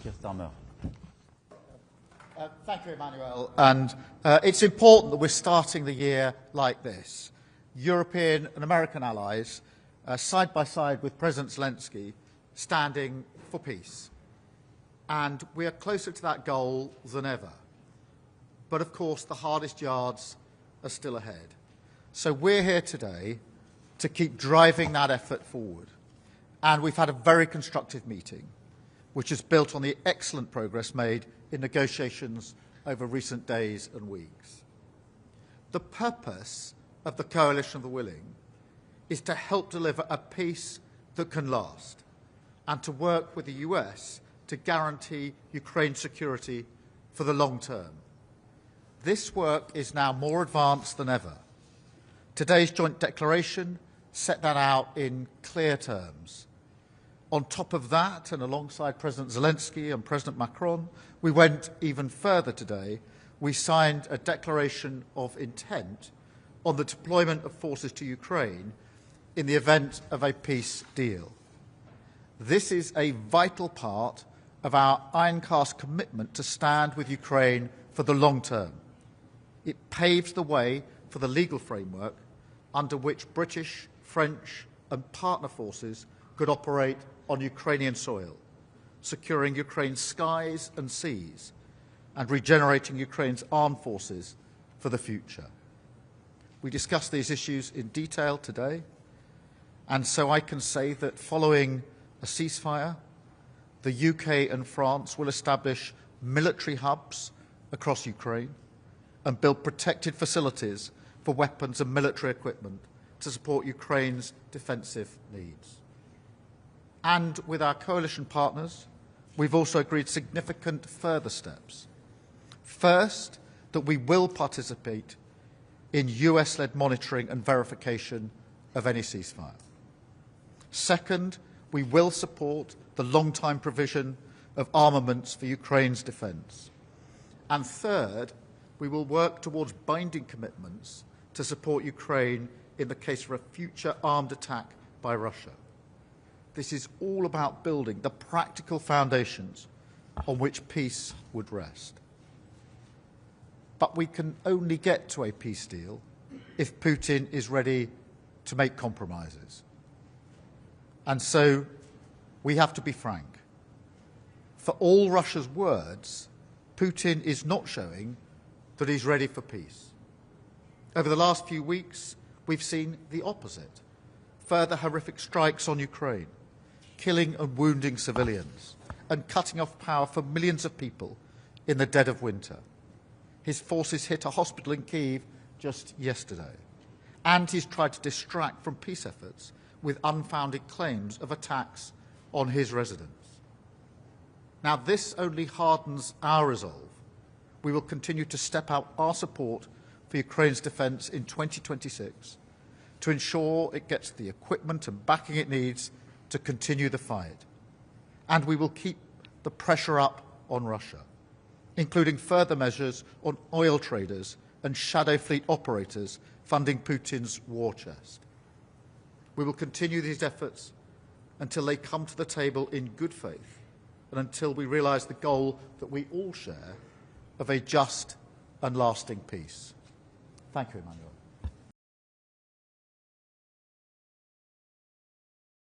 Keir Starmer. Thank you, Emmanuel. And it's important that we're starting the year like this. European and American allies, side by side with President Zelensky, standing for peace. And we are closer to that goal than ever. But of course, the hardest yards are still ahead. So we're here today to keep driving that effort forward. And we've had a very constructive meeting, which is built on the excellent progress made in negotiations over recent days and weeks. The purpose of the Coalition of the Willing is to help deliver a peace that can last and to work with the US to guarantee Ukraine's security for the long term. This work is now more advanced than ever. Today's joint declaration set that out in clear terms. On top of that, and alongside President Zelensky and President Macron, we went even further today. We signed a declaration of intent on the deployment of forces to Ukraine in the event of a peace deal. This is a vital part of our ironcast commitment to stand with Ukraine for the long term. It paves the way for the legal framework under which British, French and partner forces could operate on Ukrainian soil, securing Ukraine's skies and seas and regenerating Ukraine's armed forces for the future. We discussed these issues in detail today, and so I can say that following a ceasefire, the UK and France will establish military hubs across Ukraine and build protected facilities for weapons and military equipment to support Ukraine's defensive needs. And with our coalition partners, we've also agreed significant further steps. First, that we will participate in US-led monitoring and verification of any ceasefire. Second, we will support the long-time provision of armaments for Ukraine's defence. And third, we will work towards binding commitments to support Ukraine in the case of a future armed attack by Russia. This is all about building the practical foundations on which peace would rest. But we can only get to a peace deal if Putin is ready to make compromises. And so we have to be frank. For all Russia's words, Putin is not showing that he's ready for peace. Over the last few weeks, we've seen the opposite. Further horrific strikes on Ukraine, killing and wounding civilians, and cutting off power for millions of people in the dead of winter. His forces hit a hospital in Kyiv just yesterday, and he's tried to distract from peace efforts with unfounded claims of attacks on his residence. Now, this only hardens our resolve. We will continue to step out our support for Ukraine's defence in 2026 to ensure it gets the equipment and backing it needs to continue the fight. And we will keep the pressure up on Russia, including further measures on oil traders and shadow fleet operators funding Putin's war chest. We will continue these efforts until they come to the table in good faith and until we realise the goal that we all share of a just and lasting peace. Thank you, Emmanuel.